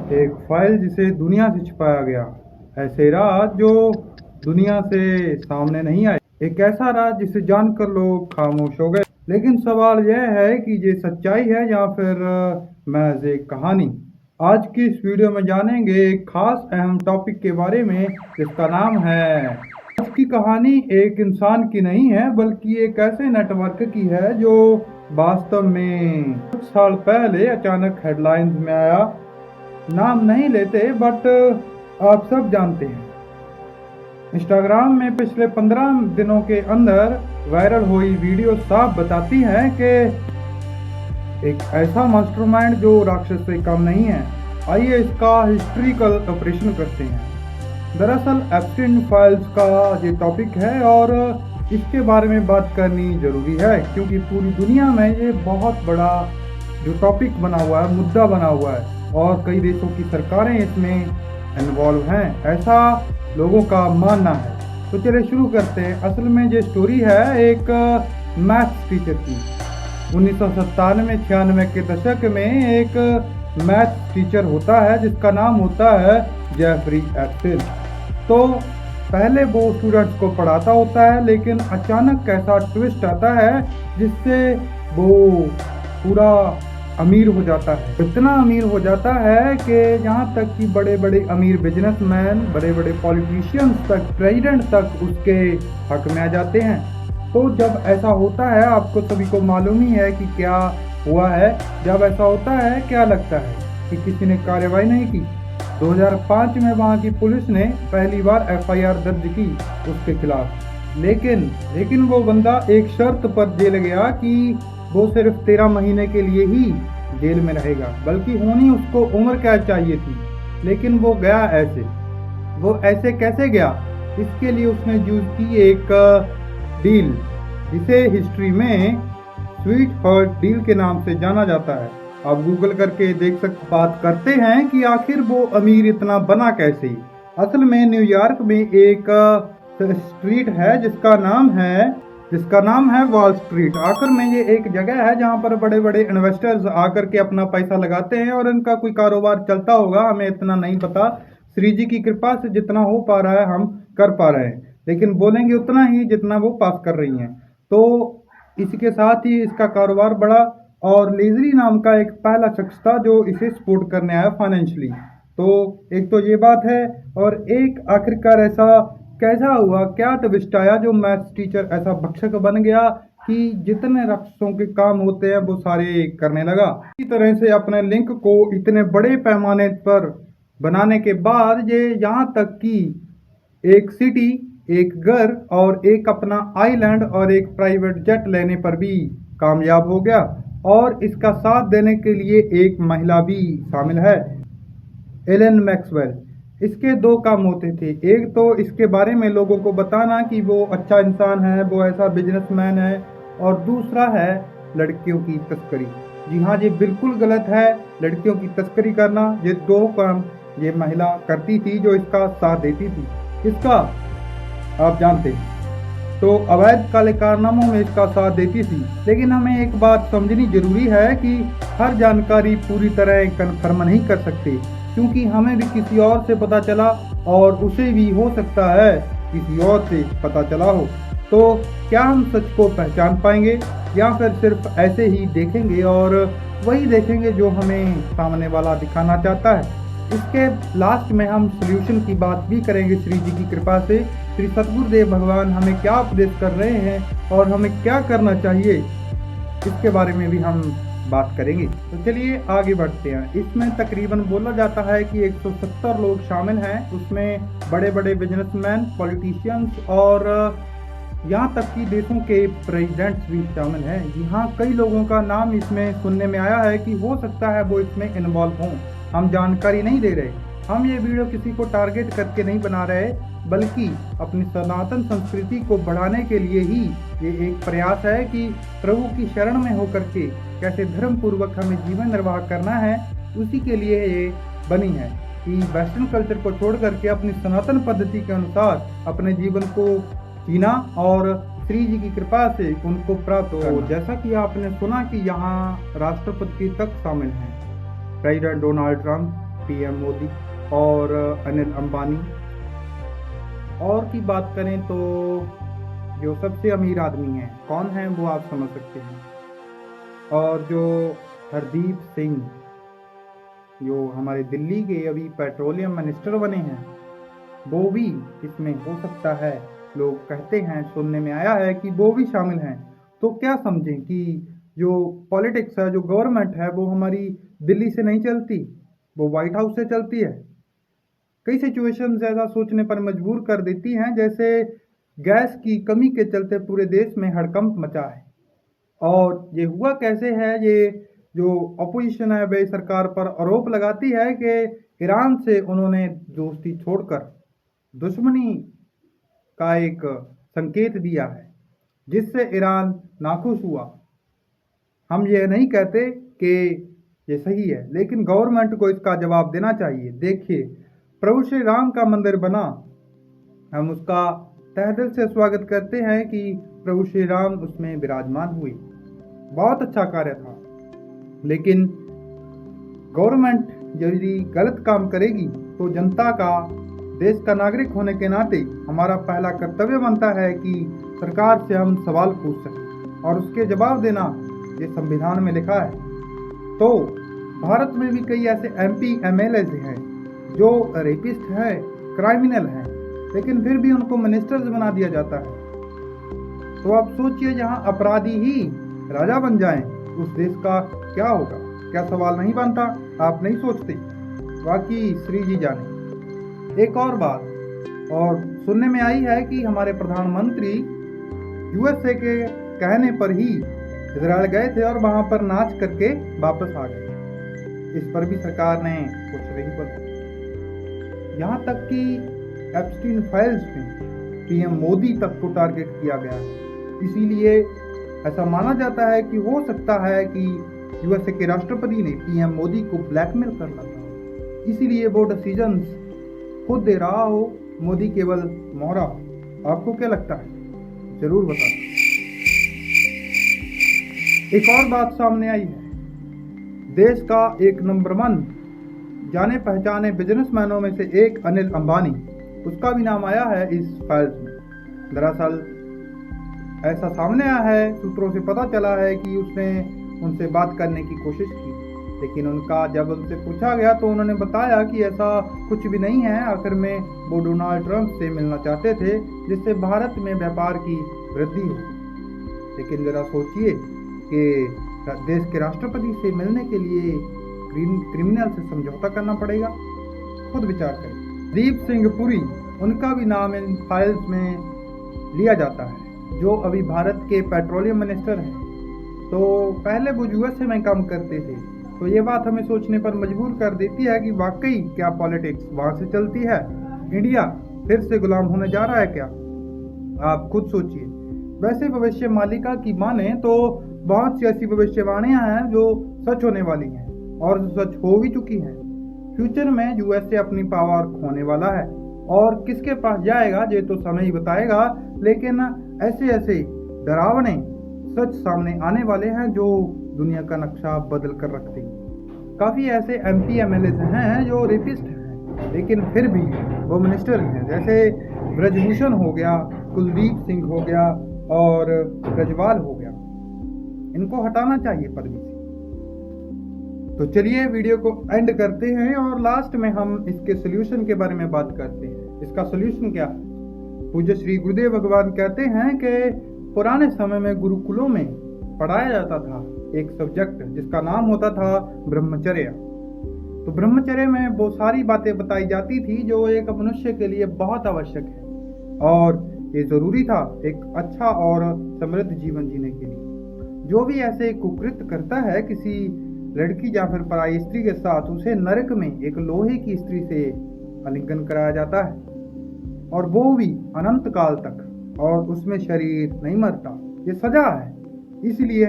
एक फाइल जिसे दुनिया से छिपाया गया। ऐसे राज जो दुनिया से सामने नहीं आए। एक ऐसा राज जिसे जानकर लोग खामोश हो गए। लेकिन सवाल यह है कि ये सच्चाई है या फिर महज एक कहानी। आज की इस वीडियो में जानेंगे एक खास अहम टॉपिक के बारे में जिसका नाम है। आज की कहानी एक इंसान की नहीं है बल्कि एक ऐसे नेटवर्क की है जो वास्तव में कुछ साल पहले अचानक हेडलाइंस में आया। नाम नहीं लेते बट आप सब जानते हैं। इंस्टाग्राम में पिछले 15 दिनों के अंदर वायरल हुई वीडियो साफ बताती है कि एक ऐसा मास्टरमाइंड जो राक्षस से कम नहीं है। आइए इसका हिस्ट्रिकल ऑपरेशन करते हैं। दरअसल एप्स्टीन फाइल्स का ये टॉपिक है और इसके बारे में बात करनी जरूरी है क्योंकि पूरी दुनिया में ये बहुत बड़ा जो टॉपिक बना हुआ है, मुद्दा बना हुआ है और कई देशों की सरकारें इसमें इन्वॉल्व हैं, ऐसा लोगों का मानना है। तो चलिए शुरू करते हैं। असल में ये स्टोरी है एक मैथ्स टीचर की। 1997-96 के दशक में एक मैथ्स टीचर होता है जिसका नाम होता है जेफरी एप्स्टीन। तो पहले वो स्टूडेंट्स को पढ़ाता होता है लेकिन अचानक ऐसा ट्विस्ट आता है जिससे वो पूरा अमीर हो जाता है। इतना अमीर हो जाता है कि यहाँ तक कि बड़े बड़े अमीर बिजनेसमैन, बड़े बड़े पॉलिटिशियंस तक, प्रेसिडेंट तक उसके हक में आ जाते हैं। तो जब ऐसा होता है, आपको सभी को मालूम ही है कि क्या हुआ है। जब ऐसा होता है क्या लगता है कि किसी ने कार्रवाई नहीं की। 2005 में वहाँ की पुलिस ने पहली बार एफआईआर दर्ज की उसके खिलाफ। लेकिन वो बंदा एक शर्त पर जेल गया कि वो सिर्फ 13 महीने के लिए ही जेल में रहेगा, बल्कि होनी उसको उम्र कैद चाहिए थी। लेकिन वो गया ऐसे। वो ऐसे कैसे गया? इसके लिए उसने यूज की एक डील जिसे हिस्ट्री में स्वीट हार्ट डील के नाम से जाना जाता है। आप गूगल करके देख सकते। बात करते हैं कि आखिर वो अमीर इतना बना कैसे। असल में न्यूयॉर्क में एक स्ट्रीट है जिसका नाम है वॉल स्ट्रीट। आखिर में ये एक जगह है जहाँ पर बड़े बड़े इन्वेस्टर्स आकर के अपना पैसा लगाते हैं और इनका कोई कारोबार चलता होगा, हमें इतना नहीं पता। श्री जी की कृपा से जितना हो पा रहा है हम कर पा रहे हैं, लेकिन बोलेंगे उतना ही जितना वो पास कर रही हैं। तो इसके साथ ही इसका कारोबार बढ़ा और लेजरी नाम का एक पहला शख्स था जो इसे सपोर्ट करने आया फाइनेंशियली। तो एक तो ये बात है और एक आखिरकार ऐसा कैसा हुआ, क्या ट्विस्ट आया जो मैथ्स टीचर ऐसा भक्षक बन गया कि जितने राक्षसों के काम होते हैं वो सारे करने लगा। इसी तरह से अपने लिंक को इतने बड़े पैमाने पर बनाने के बाद ये यहाँ तक कि एक सिटी, एक घर और एक अपना आइलैंड और एक प्राइवेट जेट लेने पर भी कामयाब हो गया। और इसका साथ देने के लिए एक महिला भी शामिल है, एलन मैक्सवेल। इसके दो काम होते थे। एक तो इसके बारे में लोगों को बताना कि वो अच्छा इंसान है, वो ऐसा बिजनेसमैन है, और दूसरा है लड़कियों की तस्करी। जी हाँ, ये बिल्कुल गलत है लड़कियों की तस्करी करना। ये दो काम ये महिला करती थी जो इसका साथ देती थी। इसका आप जानते हैं तो अवैध काले कारनामों में इसका साथ देती थी। लेकिन हमें एक बात समझनी जरूरी है कि हर जानकारी पूरी तरह कन्फर्म नहीं कर सकते क्योंकि हमें भी किसी और से पता चला और उसे भी हो सकता है किसी और से पता चला हो। तो क्या हम सच को पहचान पाएंगे या फिर सिर्फ ऐसे ही देखेंगे और वही देखेंगे जो हमें सामने वाला दिखाना चाहता है। इसके लास्ट में हम सॉल्यूशन की बात भी करेंगे। श्री जी की कृपा से श्री सतगुरुदेव भगवान हमें क्या उपदेश कर रहे हैं और हमें क्या करना चाहिए, इसके बारे में भी हम बात करेंगे। तो चलिए आगे बढ़ते हैं। इसमें तकरीबन बोला जाता है कि 170 लोग शामिल हैं। उसमें बड़े बड़े बिजनेसमैन, पॉलिटिशियंस और यहाँ तक कि देशों के प्रेसिडेंट्स भी शामिल हैं। यहाँ कई लोगों का नाम इसमें सुनने में आया है कि हो सकता है वो इसमें इन्वॉल्व हों। हम जानकारी नहीं दे रहे। हम ये वीडियो किसी को टारगेट करके नहीं बना रहे, बल्कि अपनी सनातन संस्कृति को बढ़ाने के लिए ही ये एक प्रयास है कि प्रभु की शरण में होकर के कैसे धर्म पूर्वक हमें जीवन निर्वाह करना है, उसी के लिए ये बनी है कि वेस्टर्न कल्चर को छोड़ करके अपनी सनातन पद्धति के अनुसार अपने जीवन को जीना और श्री जी की कृपा से उनको प्राप्त हो। जैसा कि आपने सुना कि यहाँ राष्ट्रपति तक शामिल हैं, president Donald Trump, PM Modi और अनिल अंबानी। और की बात करें तो जो सबसे अमीर आदमी हैं कौन हैं वो आप समझ सकते हैं। और जो हरदीप सिंह जो हमारे दिल्ली के अभी पेट्रोलियम मिनिस्टर बने हैं वो भी इसमें हो सकता है। लोग कहते हैं, सुनने में आया है कि वो भी शामिल हैं। तो क्या समझें कि जो पॉलिटिक्स है, जो गवर्नमेंट है, वो हमारी दिल्ली से नहीं चलती, वो व्हाइट हाउस से चलती है। कई सिचुएशंस ऐसा सोचने पर मजबूर कर देती हैं जैसे गैस की कमी के चलते पूरे देश में हड़कंप मचा है। और ये हुआ कैसे है, ये जो अपोजिशन है वे सरकार पर आरोप लगाती है कि ईरान से उन्होंने दोस्ती छोड़कर दुश्मनी का एक संकेत दिया है जिससे ईरान नाखुश हुआ। हम ये नहीं कहते कि ये सही है, लेकिन गवर्नमेंट को इसका जवाब देना चाहिए। देखिए, प्रभु श्री राम का मंदिर बना, हम उसका तहे दिल से स्वागत करते हैं कि प्रभु श्री राम उसमें विराजमान हुए। बहुत अच्छा कार्य था, लेकिन गवर्नमेंट यदि गलत काम करेगी तो जनता का, देश का नागरिक होने के नाते हमारा पहला कर्तव्य बनता है कि सरकार से हम सवाल पूछ सकें और उसके जवाब देना ये संविधान में लिखा है। तो भारत में भी कई ऐसे एमपी एमएलए हैं जो रेपिस्ट हैं, क्राइमिनल हैं, लेकिन फिर भी उनको मिनिस्टर्स बना दिया जाता है। तो आप सोचिए, जहां अपराधी ही राजा बन जाएं उस देश का क्या होगा? क्या सवाल नहीं बनता? आप नहीं सोचते? बाकी श्री जी जाने। एक और बात, और सुनने में आई है कि हमारे प्रधानमंत्री यूएसए के कहने पर ही इजराइल गए थे और वहां पर नाच करके वापस आ गए। इस पर भी सरकार ने कुछ नहीं बोला। यहाँ तक कि एप्स्टीन फाइल्स में पीएम मोदी तक को टारगेट किया गया है। इसीलिए ऐसा माना जाता है कि हो सकता है कि यूएसए के राष्ट्रपति ने पीएम मोदी को ब्लैकमेल करना था, इसीलिए वो डिसीजंस खुद दे रहा हो, मोदी केवल मोहरा हो। आपको क्या लगता है? जरूर बताएं। एक और बात सामने आई है। देश का एक नंबर 1 जाने पहचाने बिजनेसमैनों में से एक अनिल अंबानी, उसका भी नाम आया है इस फाइल्स में। दरअसल ऐसा सामने आया है, सूत्रों से पता चला है कि उसने उनसे बात करने की कोशिश की, लेकिन जब उनसे पूछा गया तो उन्होंने बताया कि ऐसा कुछ भी नहीं है। आखिर में वो डोनाल्ड ट्रंप से मिलना चाहते थे जिससे भारत में व्यापार की वृद्धि हो। लेकिन जरा सोचिए कि देश के राष्ट्रपति से मिलने के लिए क्रिमिनल से समझौता करना पड़ेगा। खुद विचार करें। दीप सिंह पुरी, उनका भी नाम इन फाइल्स में लिया जाता है, जो अभी भारत के पेट्रोलियम मिनिस्टर हैं। तो पहले वो यूएसए में काम करते थे। तो ये बात हमें सोचने पर मजबूर कर देती है कि वाकई क्या पॉलिटिक्स वहां से चलती है? इंडिया फिर से गुलाम होने जा रहा है क्या? आप खुद सोचिए। वैसे भविष्य मालिका की माने तो बहुत सी ऐसी भविष्यवाणियां हैं जो सच होने वाली हैं और सच हो भी चुकी हैं। फ्यूचर में यूएसए अपनी पावर खोने वाला है और किसके पास जाएगा ये तो समय ही बताएगा। लेकिन ऐसे ऐसे डरावने सच सामने आने वाले हैं जो दुनिया का नक्शा बदल कर रख देंगे। काफ़ी ऐसे एमपी एमएलए हैं जो रेपिस्ट हैं, लेकिन फिर भी वो मिनिस्टर हैं। जैसे ब्रजभूषण हो गया, कुलदीप सिंह हो गया और ब्रजवाल हो गया। इनको हटाना चाहिए पदवी से। तो चलिए वीडियो को एंड करते हैं और लास्ट में हम इसके सोल्यूशन के बारे में बात करते हैं। इसका सोल्यूशन क्या है? पूज्य श्री गुरुदेव भगवान कहते हैं कि पुराने समय में गुरुकुलों में पढ़ाया जाता था एक सब्जेक्ट जिसका नाम होता था ब्रह्मचर्य। तो ब्रह्मचर्य में वो सारी बातें बताई जाती थी जो एक मनुष्य के लिए बहुत आवश्यक है और ये जरूरी था एक अच्छा और समृद्ध जीवन जीने के लिए। जो भी ऐसे कुकृत्य करता है किसी लड़की या फिर पराई स्त्री के साथ, उसे नरक में एक लोहे की स्त्री से आलिंगन कराया जाता है और वो भी अनंत काल तक, और उसमें शरीर नहीं मरता। ये सजा है, इसलिए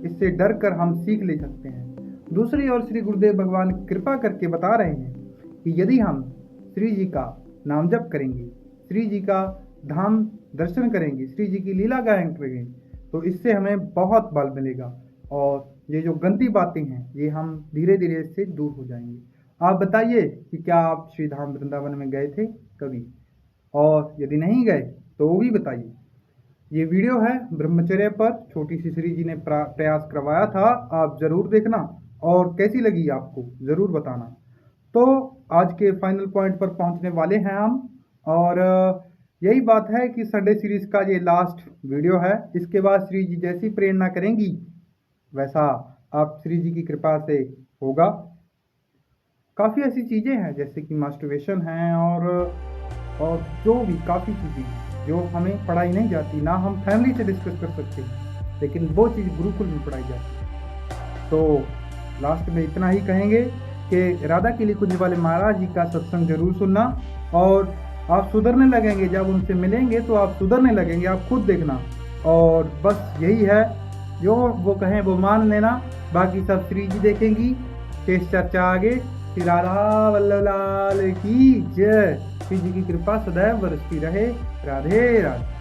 इससे डर कर हम सीख ले सकते हैं। दूसरी ओर श्री गुरुदेव भगवान कृपा करके बता रहे हैं कि यदि हम श्री जी का नाम जप करेंगे, श्री जी का धाम दर्शन करेंगे, श्री जी की लीला गायन करेंगे, तो इससे हमें बहुत बल मिलेगा और ये जो गंदी बातें हैं ये हम धीरे धीरे इससे दूर हो जाएंगे। आप बताइए कि क्या आप श्री धाम वृंदावन में गए थे कभी, और यदि नहीं गए तो वो भी बताइए। ये वीडियो है ब्रह्मचर्य पर, छोटी सी श्री जी ने प्रयास करवाया था, आप ज़रूर देखना और कैसी लगी आपको ज़रूर बताना। तो आज के फाइनल पॉइंट पर पहुंचने वाले हैं हम, और यही बात है कि संडे सीरीज का ये लास्ट वीडियो है। इसके बाद श्री जी जैसी प्रेरणा करेंगी वैसा आप श्री जी की कृपा से होगा। काफ़ी ऐसी चीज़ें हैं जैसे कि मास्टरबेशन है, और जो भी काफ़ी चीज़ें जो हमें पढ़ाई नहीं जाती, ना हम फैमिली से डिस्कस कर सकते हैं, लेकिन वो चीज़ गुरुकुल में पढ़ाई जाती है। तो लास्ट में इतना ही कहेंगे कि राधा के लिए कुंज वाले महाराज जी का सत्संग जरूर सुनना, और आप सुधरने लगेंगे। जब उनसे मिलेंगे तो आप सुधरने लगेंगे, आप खुद देखना। और बस यही है, जो वो कहें वो मान लेना, बाकी सब श्री जी देखेंगी। शेष चर्चा आगे। श्री राधा वल्लभ लाल की जय। श्री जी की कृपा सदैव बरसती रहे। राधे राधे।